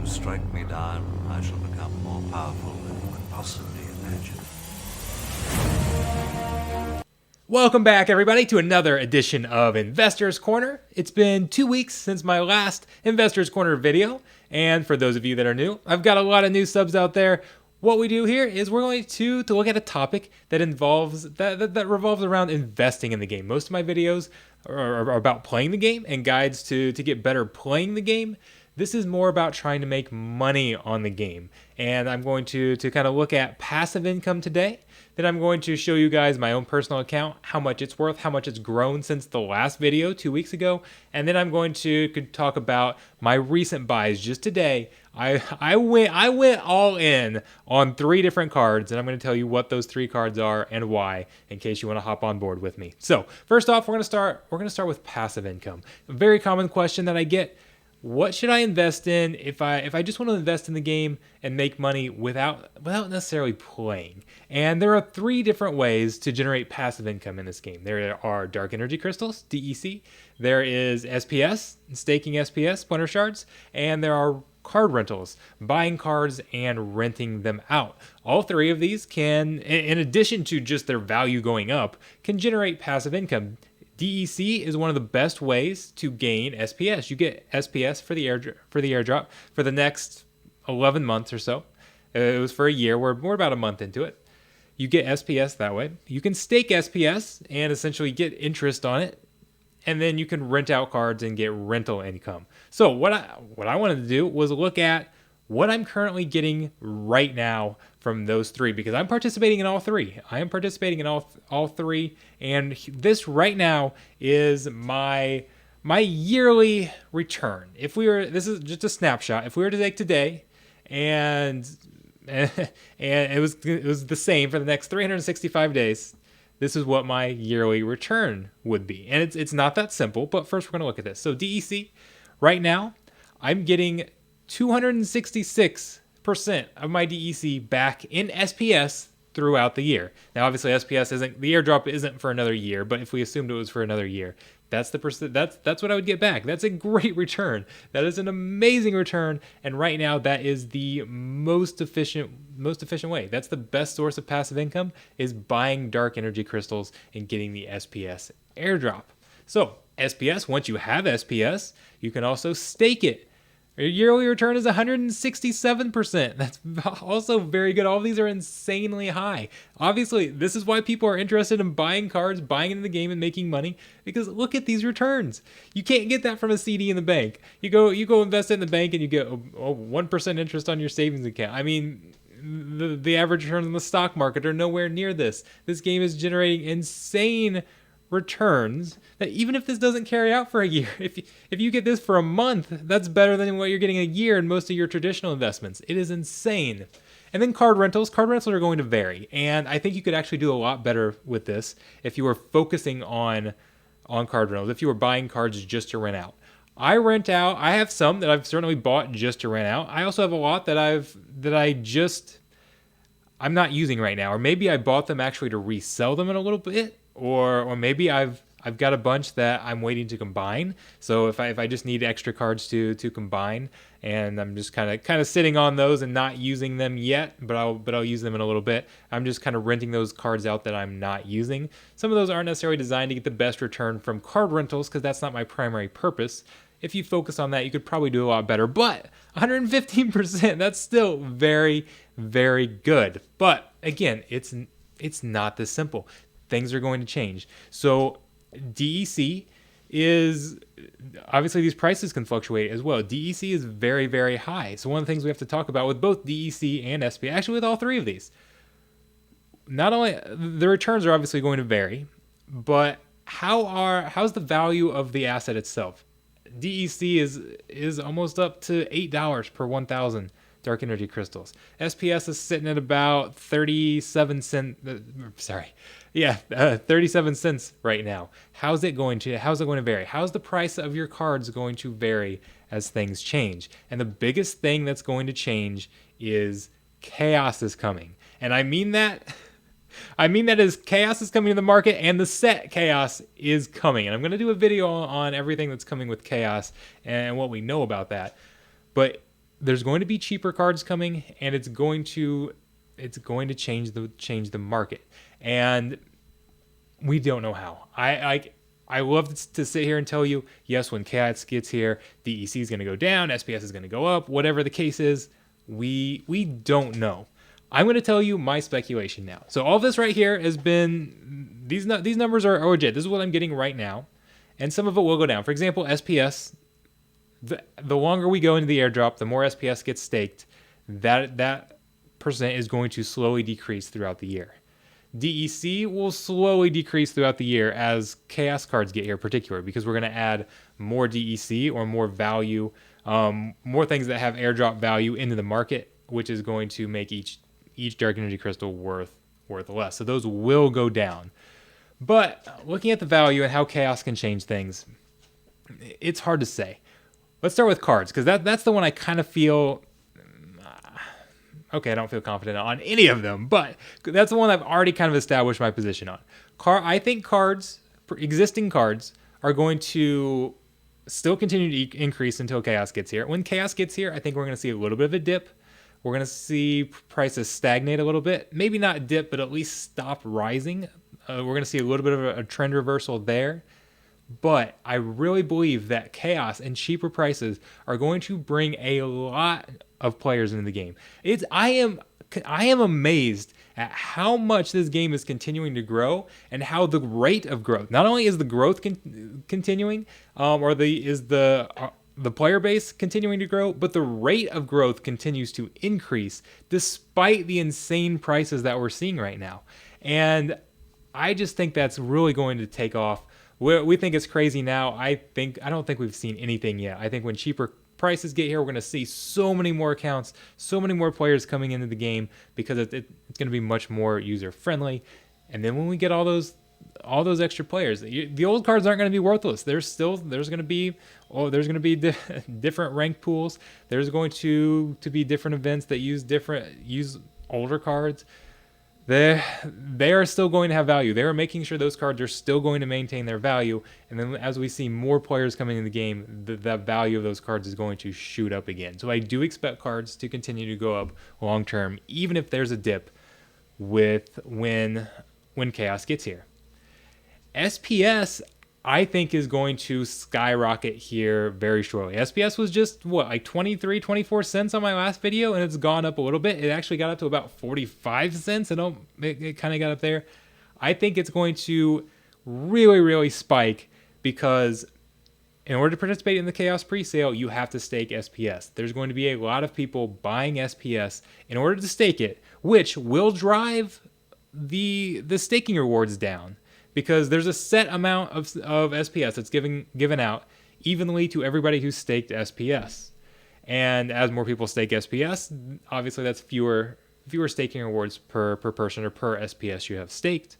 you strike me down, I shall become more powerful than you could possibly imagine. Welcome back, everybody, to another edition of Investors Corner. It's been 2 weeks since my last Investors Corner video, and for those of you that are new, I've got a lot of new subs out there. What we do here is we're going to look at a topic that revolves around investing in the game. Most of my videos are about playing the game and guides to get better playing the game. This is more about trying to make money on the game, and I'm going to kind of look at passive income today. Then I'm going to show you guys my own personal account, how much it's worth, how much it's grown since the last video 2 weeks ago. And then I'm going to talk about my recent buys just today. I went all in on 3 different cards, and I'm going to tell you what those 3 cards are and why, in case you want to hop on board with me. So first off, we're going to start with passive income. A very common question that I get. What should I invest in if I just want to invest in the game and make money without necessarily playing? And there are 3 different ways to generate passive income in this game. There are dark energy crystals, DEC. There is SPS, staking SPS, Splinter Shards, and there are card rentals, buying cards and renting them out. All 3 of these can, in addition to just their value going up, can generate passive income. DEC is one of the best ways to gain SPS. You get SPS for the airdrop for the next 11 months or so. It was for a year. We're about a month into it. You get SPS that way. You can stake SPS and essentially get interest on it, and then you can rent out cards and get rental income. So what I wanted to do was look at what I'm currently getting right now from those 3, because I'm participating in all 3. I am participating in all 3, and this right now is my yearly return. This is just a snapshot. If we were to take today and it was the same for the next 365 days, this is what my yearly return would be. And it's not that simple, but first we're going to look at this. So DEC, right now, I'm getting 266% of my DEC back in SPS throughout the year. Now, obviously, SPS the airdrop isn't for another year, but if we assumed it was for another year, that's what I would get back. That's a great return. That is an amazing return, and right now that is the most efficient way. That's the best source of passive income, is buying dark energy crystals and getting the SPS airdrop. So SPS, once you have SPS, you can also stake it. Your yearly return is 167%. That's also very good. All of these are insanely high. Obviously, this is why people are interested in buying cards, buying into the game, and making money, because look at these returns. You can't get that from a CD in the bank. You go invest it in the bank and you get 1% interest on your savings account. I mean, the average returns in the stock market are nowhere near this. This game is generating insane returns that even if this doesn't carry out for a year, if you get this for a month, that's better than what you're getting a year in most of your traditional investments. It is insane. And then card rentals are going to vary, and I think you could actually do a lot better with this if you were focusing on card rentals, if you were buying cards just to rent out. I have some that I've certainly bought just to rent out. I also have a lot that I'm not using right now, or maybe I bought them actually to resell them in a little bit. Or maybe I've got a bunch that I'm waiting to combine. So if I just need extra cards to combine, and I'm just kind of sitting on those and not using them yet, but I'll use them in a little bit. I'm just kind of renting those cards out that I'm not using. Some of those aren't necessarily designed to get the best return from card rentals, because that's not my primary purpose. If you focus on that, you could probably do a lot better. But 115%, that's still very, very good. But again, it's not this simple. Things are going to change. So DEC is, obviously these prices can fluctuate as well. DEC is very, very high. So one of the things we have to talk about with both DEC and SP, actually with all 3 of these, not only the returns are obviously going to vary, but how's the value of the asset itself? DEC is almost up to $8 per 1,000 dark energy crystals. SPS is sitting at about 37 cents right now. How's it going to vary? How's the price of your cards going to vary as things change? And the biggest thing that's going to change is chaos is coming. And I mean that as chaos is coming to the market, and the set chaos is coming. And I'm going to do a video on everything that's coming with chaos and what we know about that. But there's going to be cheaper cards coming, and it's going to change the market, and we don't know how. I love to sit here and tell you, yes, when Chaos gets here, DEC is going to go down, SPS is going to go up, whatever the case is. We don't know. I'm going to tell you my speculation now. So all this right here has been, these numbers are legit. This is what I'm getting right now, and some of it will go down. For example, SPS, the longer we go into the airdrop, the more SPS gets staked. That percent is going to slowly decrease throughout the year. DEC will slowly decrease throughout the year as chaos cards get here, particularly because we're going to add more DEC or more value, more things that have airdrop value into the market, which is going to make each dark energy crystal worth less. So those will go down. But looking at the value and how chaos can change things, it's hard to say. Let's start with cards, because that's the one I kind of feel. Okay, I don't feel confident on any of them, but that's the one I've already kind of established my position on. I think existing cards, are going to still continue to increase until Chaos gets here. When Chaos gets here, I think we're going to see a little bit of a dip. We're going to see prices stagnate a little bit. Maybe not dip, but at least stop rising. We're going to see a little bit of a trend reversal there. But I really believe that Chaos and cheaper prices are going to bring a lot of players into the game. I am amazed at how much this game is continuing to grow and how the rate of growth. Not only is the growth continuing, is the player base continuing to grow, but the rate of growth continues to increase despite the insane prices that we're seeing right now. And I just think that's really going to take off. We think it's crazy now. I don't think we've seen anything yet. I think when cheaper prices get here, we're going to see so many more accounts, so many more players coming into the game, because it's going to be much more user friendly. And then when we get all those extra players, the old cards aren't going to be worthless. There's going to be different rank pools. There's going to be different events that use older cards. They are still going to have value. They are making sure those cards are still going to maintain their value. And then as we see more players coming in the game, the value of those cards is going to shoot up again. So I do expect cards to continue to go up long term, even if there's a dip when Chaos gets here. SPS, I think, is going to skyrocket here very shortly. SPS was just, like 23, 24 cents on my last video, and it's gone up a little bit. It actually got up to about 45 cents. It kind of got up there. I think it's going to really, really spike, because in order to participate in the Chaos presale, you have to stake SPS. There's going to be a lot of people buying SPS in order to stake it, which will drive the staking rewards down. Because there's a set amount of SPS that's given out evenly to everybody who's staked SPS. And as more people stake SPS, obviously that's fewer staking rewards per person or per SPS you have staked.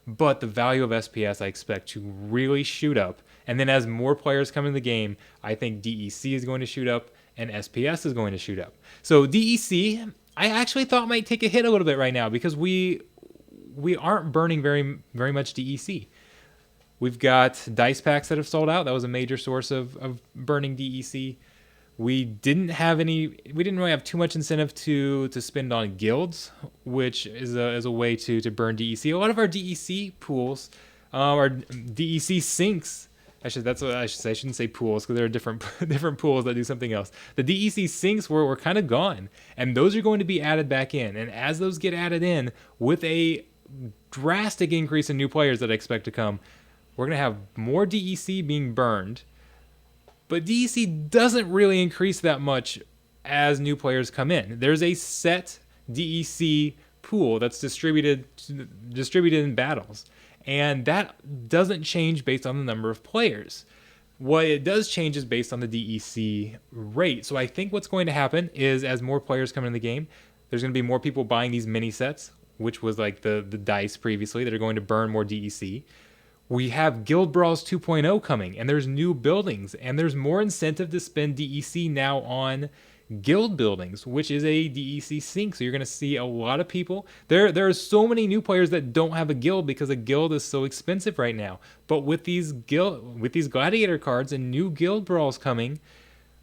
But the value of SPS I expect to really shoot up. And then as more players come in the game, I think DEC is going to shoot up and SPS is going to shoot up. So DEC, I actually thought might take a hit a little bit right now, because we aren't burning very, very much DEC. We've got dice packs that have sold out. That was a major source of burning DEC. We didn't really have too much incentive to spend on guilds, which is a way to burn DEC. A lot of our DEC pools, our DEC sinks. I should say. I shouldn't say pools, because there are different pools that do something else. The DEC sinks were kind of gone, and those are going to be added back in. And as those get added in, with a drastic increase in new players that I expect to come, we're going to have more DEC being burned. But DEC doesn't really increase that much as new players come in. There's a set DEC pool that's distributed in battles, and that doesn't change based on the number of players. What it does change is based on the DEC rate. So I think what's going to happen is, as more players come in the game, there's going to be more people buying these mini sets, which was like the dice previously, that are going to burn more DEC. We have Guild Brawls 2.0 coming, and there's new buildings, and there's more incentive to spend DEC now on guild buildings, which is a DEC sink. So you're going to see a lot of people. There are so many new players that don't have a guild, because a guild is so expensive right now. But with these gladiator cards and new Guild Brawls coming,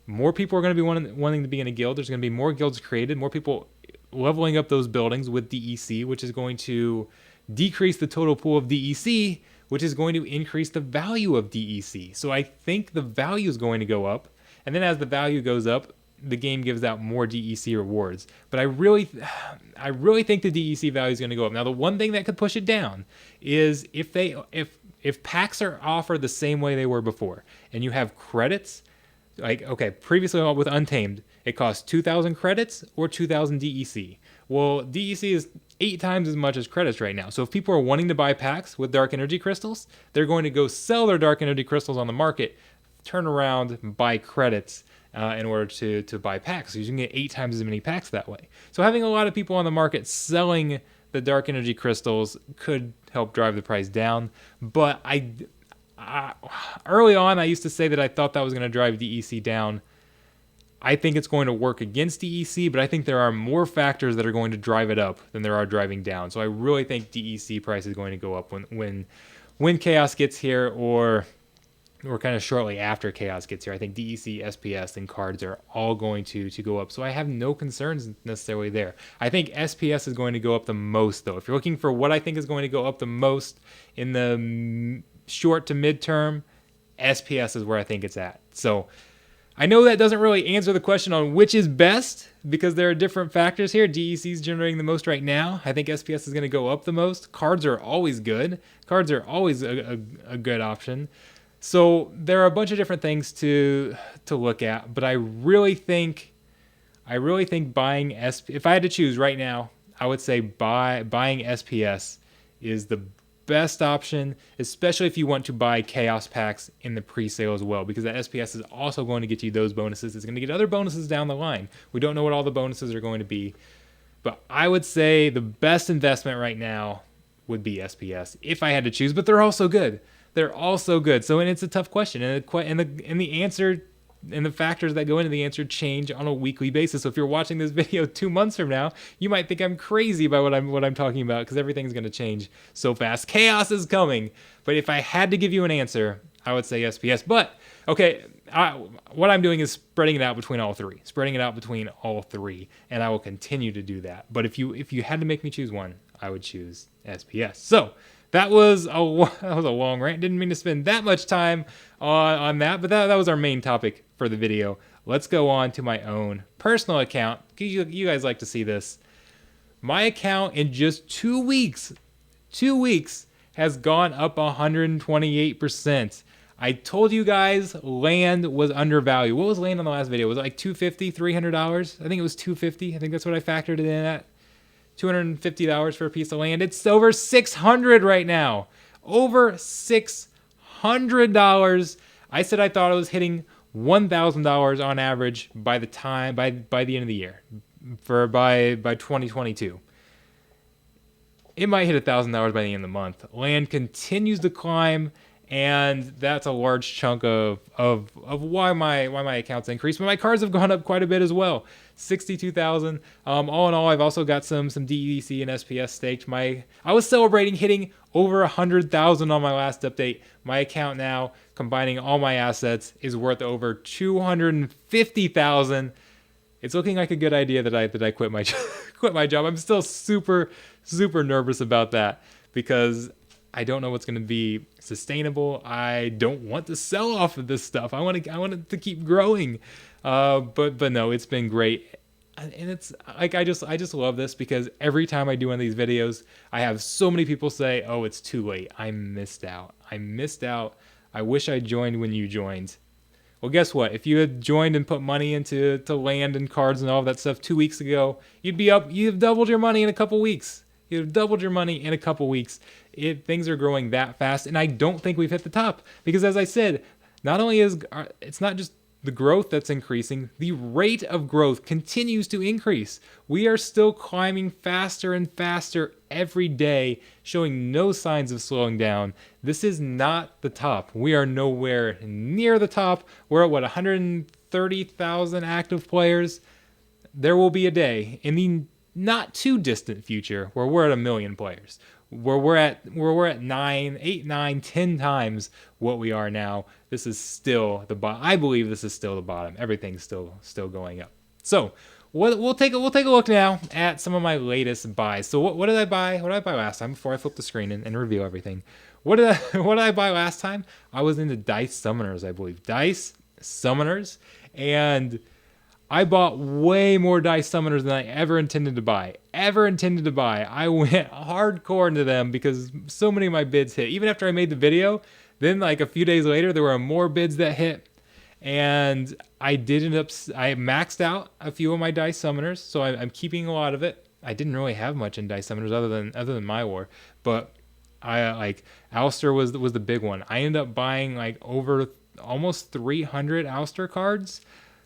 more people are going to be wanting to be in a guild. There's going to be more guilds created, more people leveling up those buildings with DEC, which is going to decrease the total pool of DEC, which is going to increase the value of DEC. So I think the value is going to go up. And then as the value goes up, the game gives out more DEC rewards. But I really think the DEC value is going to go up. Now, the one thing that could push it down is if packs are offered the same way they were before, and you have credits, like, okay, previously with Untamed, it cost 2,000 credits or 2,000 DEC. Well, DEC is 8 times as much as credits right now. So if people are wanting to buy packs with dark energy crystals, they're going to go sell their dark energy crystals on the market, turn around, buy credits in order to buy packs. So you can get 8 times as many packs that way. So having a lot of people on the market selling the dark energy crystals could help drive the price down. But I early on, I used to say that I thought that was going to drive DEC down. I think it's going to work against DEC, but I think there are more factors that are going to drive it up than there are driving down. So I really think DEC price is going to go up when Chaos gets here, or kind of shortly after Chaos gets here. I think DEC, SPS, and cards are all going to go up. So I have no concerns necessarily there. I think SPS is going to go up the most, though. If you're looking for what I think is going to go up the most in the short to midterm, SPS is where I think it's at. So I know that doesn't really answer the question on which is best, because there are different factors here. DEC is generating the most right now. I think SPS is going to go up the most. Cards are always good. Cards are always a good option. So there are a bunch of different things to look at, but I really think buying if I had to choose right now, I would say buying SPS is the best option, especially if you want to buy Chaos packs in the pre-sale as well, because that SPS is also going to get you those bonuses. It's going to get other bonuses down the line. We don't know what all the bonuses are going to be, but I would say the best investment right now would be SPS if I had to choose, but they're also good. They're all so good. So, and it's a tough question, and the answer and the factors that go into the answer change on a weekly basis. So if you're watching this video 2 months from now, you might think I'm crazy by what I'm talking about, because everything's going to change so fast. Chaos is coming. But if I had to give you an answer, I would say SPS. But okay, what I'm doing is spreading it out between all three, and I will continue to do that. But if you had to make me choose one, I would choose SPS. So that was a long rant. Didn't mean to spend that much time on that, but that was our main topic for the video. Let's go on to my own personal account. You guys like to see this. My account in just 2 weeks has gone up 128%. I told you guys land was undervalued. What was land on the last video? Was it like $250, $300? I think it was $250. I think that's what I factored it in at. $250 for a piece of land. It's over $600 right now. Over $600. I said I thought it was hitting $1,000 on average by the end of the year, by 2022. It might hit $1,000 by the end of the month. Land continues to climb, and that's a large chunk of why my account's increased. But my cards have gone up quite a bit as well. 62,000. All in all, I've also got some DEC and SPS staked. I was celebrating hitting over 100,000 on my last update. My account now, combining all my assets, is worth over 250,000. It's looking like a good idea that I quit my job. I'm still super nervous about that, because I don't know what's going to be sustainable. I don't want to sell off of this stuff. I want it to keep growing. But no, it's been great. And it's like, I just love this, because every time I do one of these videos, I have so many people say, "Oh, it's too late. I missed out. I wish I joined when you joined." Well, guess what? If you had joined and put money into land and cards and all of that stuff 2 weeks ago, you've doubled your money in a couple weeks. Things are growing that fast, and I don't think we've hit the top, because as I said, not only it's not just the growth that's increasing, the rate of growth continues to increase. We are still climbing faster and faster every day, showing no signs of slowing down. This is not the top. We are nowhere near the top. We're at 130,000 active players. There will be a day in the not too distant future where we're at 1 million players. where we're at 9, 8, 9, 10 times what we are now. This is still the bottom. I believe this is still the bottom. Everything's still going up. So we'll take a look now at some of my latest buys. So what did I buy? What did I buy last time before I flip the screen and reveal everything? What did I buy last time? I was into Dice Summoners, I believe. Dice Summoners, and I bought way more Dice Summoners than I ever intended to buy. I went hardcore into them because so many of my bids hit. Even after I made the video, then like a few days later, there were more bids that hit. And I maxed out a few of my Dice Summoners, so I'm keeping a lot of it. I didn't really have much in Dice Summoners other than My War, but I like Alistair was the big one. I ended up buying like over almost 300 Alistair cards.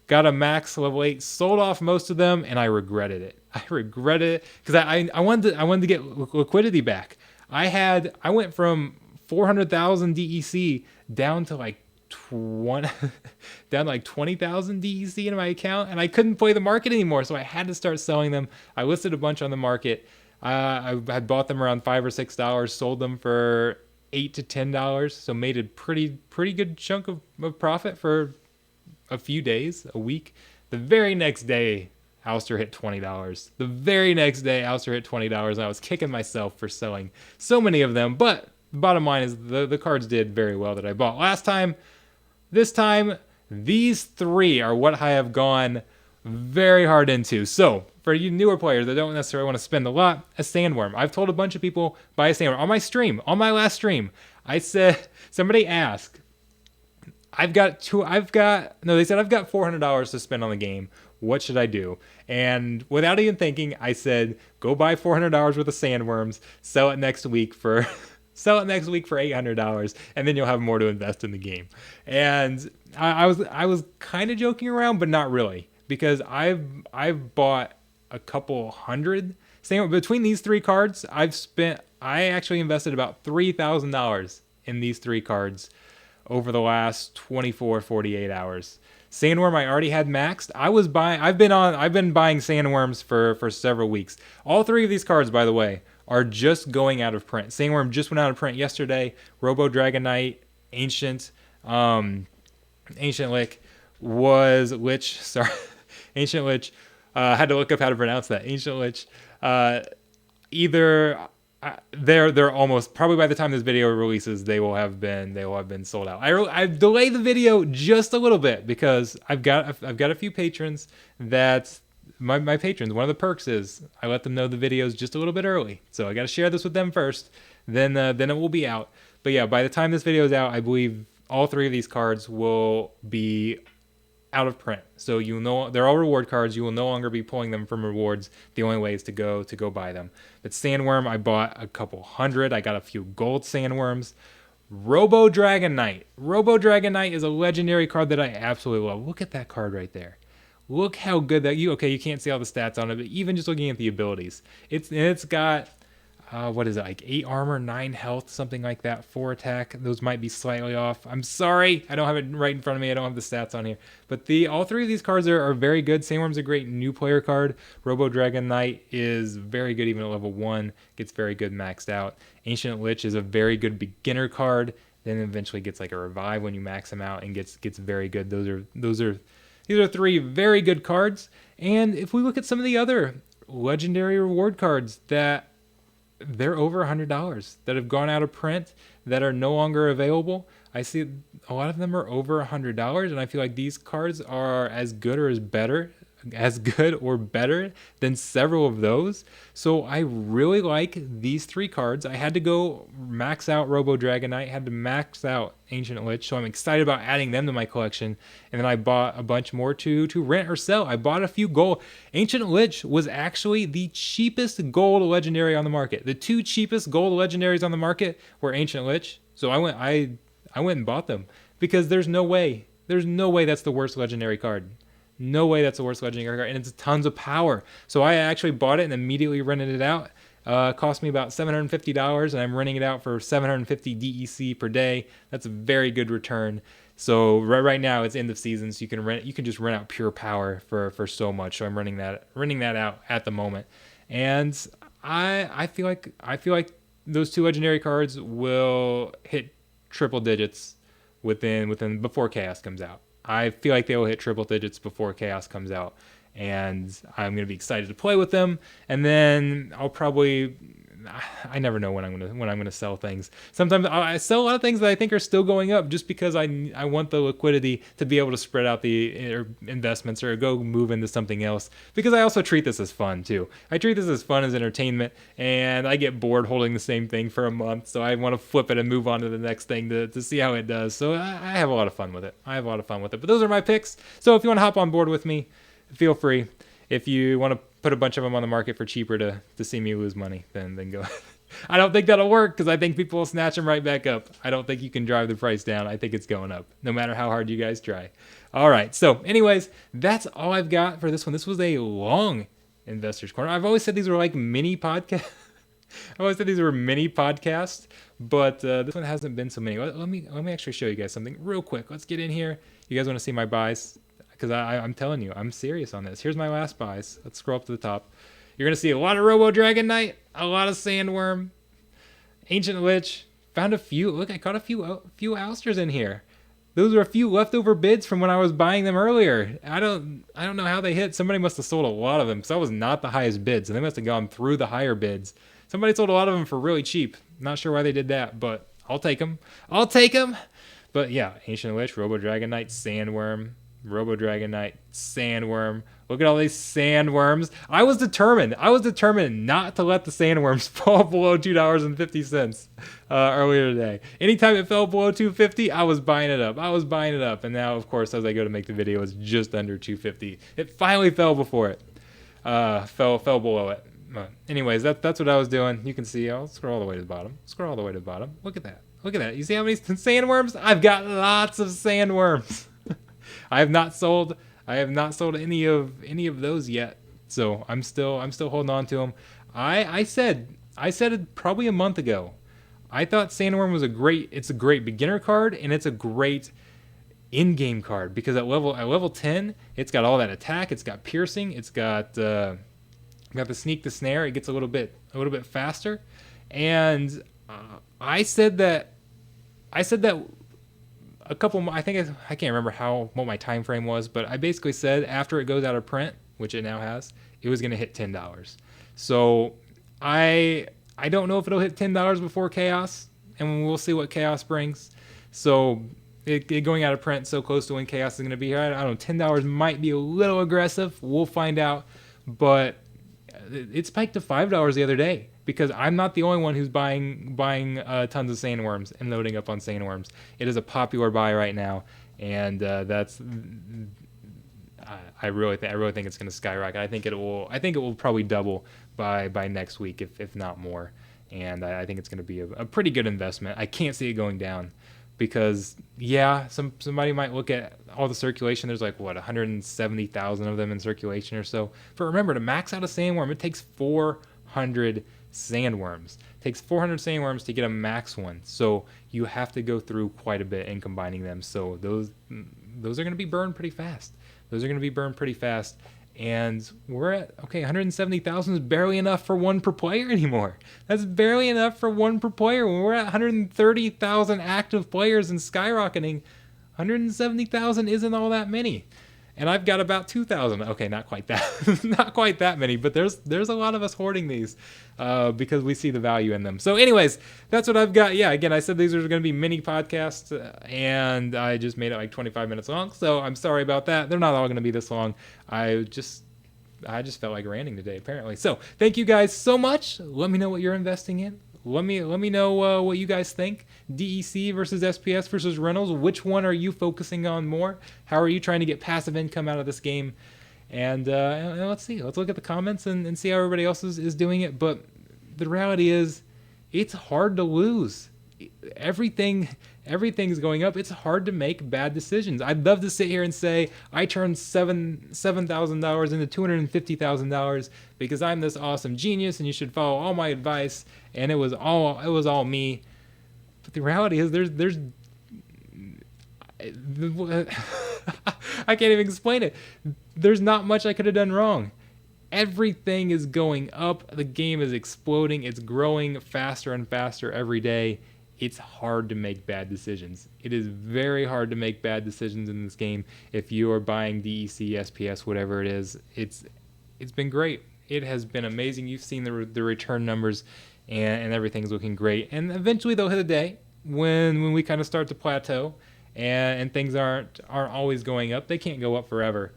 Got a max level 8, sold off most of them, and I regretted it. I regretted it because I wanted to get liquidity back. I went from 400,000 DEC down to like 20,000 DEC in my account, and I couldn't play the market anymore, so I had to start selling them. I listed a bunch on the market. I had bought them around $5 or $6, sold them for $8 to $10, so made a pretty good chunk of profit for a few days, a week. The very next day, Alistair hit $20. The very next day, Alistair hit $20, and I was kicking myself for selling so many of them. But the bottom line is the cards did very well that I bought last time. This time, these three are what I have gone very hard into. So, for you newer players that don't necessarily want to spend a lot, a Sandworm. I've told a bunch of people buy a Sandworm. On my stream, on my last stream, I said, somebody asked, they said I've got $400 to spend on the game. What should I do? And without even thinking, I said, go buy $400 worth of Sandworms, sell it next week for $800, and then you'll have more to invest in the game. And I was kind of joking around, but not really, because I've bought a couple hundred. Between these three cards, I actually invested about $3,000 in these three cards over the last 24, 48 hours. Sandworm I already had maxed. I've been buying Sandworms for several weeks. All three of these cards, by the way, are just going out of print. Sandworm just went out of print yesterday. Robo Dragon Knight, Ancient Lich was Lich. Sorry, Ancient Lich. Had to look up how to pronounce that. Ancient Lich. They're almost, probably by the time this video releases, they will have been sold out. I delayed the video just a little bit because I've got a few patrons that my patrons. One of the perks is I let them know the video's just a little bit early, so I got to share this with them first. Then it will be out. But yeah, by the time this video is out, I believe all three of these cards will be out of print. So you know they're all reward cards. You will no longer be pulling them from rewards. The only way is to go buy them. But Sandworm, I bought a couple hundred. I got a few gold Sandworms. Robo Dragon Knight. Robo Dragon Knight is a legendary card that I absolutely love. Look at that card right there. Look how good that you can't see all the stats on it, but even just looking at the abilities, it's got what is it, like 8 armor, 9 health, something like that, 4 attack. Those might be slightly off. I'm sorry, I don't have it right in front of me. I don't have the stats on here. But all three of these cards are very good. Sandworm's a great new player card. Robo Dragon Knight is very good even at level 1. Gets very good maxed out. Ancient Lich is a very good beginner card. Then eventually gets like a revive when you max him out and gets very good. These are three very good cards. And if we look at some of the other legendary reward cards that they're over $100 that have gone out of print, that are no longer available. I see a lot of them are over $100, and I feel like these cards are as good or better than several of those. So I really like these three cards. I had to go max out Robo Dragon Knight, had to max out Ancient Lich, so I'm excited about adding them to my collection. And then I bought a bunch more to rent or sell. I bought a few gold. Ancient Lich was actually the cheapest gold legendary on the market. The two cheapest gold legendaries on the market were Ancient Lich. So I went and bought them because there's no way that's the worst legendary card. No way that's the worst legendary card, and it's tons of power. So I actually bought it and immediately rented it out. It cost me about $750, and I'm renting it out for 750 DEC per day. That's a very good return. So right now it's end of season, so you can just rent out pure power for so much. So I'm renting that out at the moment, and I feel like those two legendary cards will hit triple digits within before Chaos comes out. I feel like they will hit triple digits before Chaos comes out, and I'm going to be excited to play with them. And then I'll probably, I never know when I'm gonna sell things. Sometimes I sell a lot of things that I think are still going up just because I want the liquidity to be able to spread out the investments or go move into something else, because I also treat this as fun too. I treat this as fun, as entertainment, and I get bored holding the same thing for a month, so I want to flip it and move on to the next thing to see how it does. So I have a lot of fun with it. But those are my picks. So if you want to hop on board with me, feel free. If you want to put a bunch of them on the market for cheaper to see me lose money, then go. I don't think that'll work, because I think people will snatch them right back up. I don't think you can drive the price down. I think it's going up, no matter how hard you guys try. All right. So anyways, that's all I've got for this one. This was a long Investors Corner. I've always said these were like mini podcasts. But this one hasn't been so many. Let me actually show you guys something real quick. Let's get in here. You guys want to see my buys? Because I'm telling you, I'm serious on this. Here's my last buys. Let's scroll up to the top. You're going to see a lot of Robo Dragon Knight, a lot of Sandworm, Ancient Lich. Found a few. Look, I caught a few ousters in here. Those were a few leftover bids from when I was buying them earlier. I don't know how they hit. Somebody must have sold a lot of them, because I was not the highest bid, so they must have gone through the higher bids. Somebody sold a lot of them for really cheap. Not sure why they did that, but I'll take them. But yeah, Ancient Lich, Robo Dragon Knight, Sandworm, Robo Dragon Knight, Sandworm. Look at all these Sandworms. I was determined not to let the Sandworms fall below $2.50 earlier today. Anytime it fell below $2.50, I was buying it up. And now, of course, as I go to make the video, it's just under $2.50. It finally fell before it. Fell below it. Anyways, that's what I was doing. You can see, I'll scroll all the way to the bottom. Look at that. You see how many Sandworms? I've got lots of Sandworms. I have not sold any of those yet. So I'm still holding on to them. I said it probably a month ago. I thought Sandworm was a great beginner card, and it's a great in-game card, because at level 10, it's got all that attack, it's got piercing, it's got the sneak, the snare. It gets a little bit faster. And I said that a couple, I can't remember what my time frame was, but I basically said after it goes out of print, which it now has, it was going to hit $10. So I don't know if it'll hit $10 before Chaos, and we'll see what Chaos brings. So it going out of print so close to when Chaos is going to be here, I don't know, $10 might be a little aggressive. We'll find out. But it spiked to $5 the other day, because I'm not the only one who's buying tons of Sandworms and loading up on Sandworms. It is a popular buy right now, and I really think it's going to skyrocket. I think it will probably double by next week, if not more. And I think it's going to be a pretty good investment. I can't see it going down, because somebody might look at all the circulation. There's like 170,000 of them in circulation or so. But remember, to max out a Sandworm, it takes 400 Sandworms. It takes 400 Sandworms to get a max one. So you have to go through quite a bit in combining them. So those are going to be burned pretty fast. And we're at, 170,000 is barely enough for one per player anymore. That's barely enough for one per player. When we're at 130,000 active players and skyrocketing, 170,000 isn't all that many. And I've got about 2,000. Okay, not quite that, not quite that many, but there's a lot of us hoarding these because we see the value in them. So anyways, that's what I've got. Yeah, again, I said these are going to be mini podcasts, and I just made it like 25 minutes long. So I'm sorry about that. They're not all going to be this long. I just felt like ranting today, apparently. So thank you guys so much. Let me know what you're investing in. Let me know what you guys think. DEC versus SPS versus rentals. Which one are you focusing on more? How are you trying to get passive income out of this game? And let's see. Let's look at the comments and see how everybody else is doing it. But the reality is, it's hard to lose. Everything's going up. It's hard to make bad decisions. I'd love to sit here and say I turned $7,000 into $250,000 because I'm this awesome genius and you should follow all my advice, and it was all me. But the reality is there's I can't even explain it. There's not much I could have done wrong. Everything is going up. The game is exploding. It's growing faster and faster every day. It's hard to make bad decisions. It is very hard to make bad decisions in this game. If you are buying DEC, SPS, whatever it is, it's been great. It has been amazing. You've seen the return numbers, and everything's looking great. And eventually there'll hit a day when we kind of start to plateau, and things aren't always going up. They can't go up forever.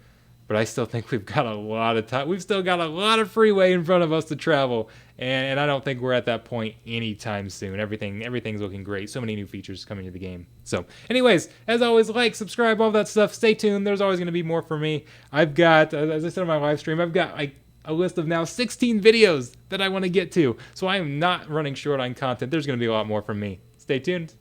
But I still think we've got a lot of time. We've still got a lot of freeway in front of us to travel, and I don't think we're at that point anytime soon. Everything's looking great. So many new features coming to the game. So, anyways, as always, like, subscribe, all that stuff. Stay tuned. There's always going to be more for me. I've got, as I said on my live stream, I've got like a list of now 16 videos that I want to get to. So I am not running short on content. There's going to be a lot more from me. Stay tuned.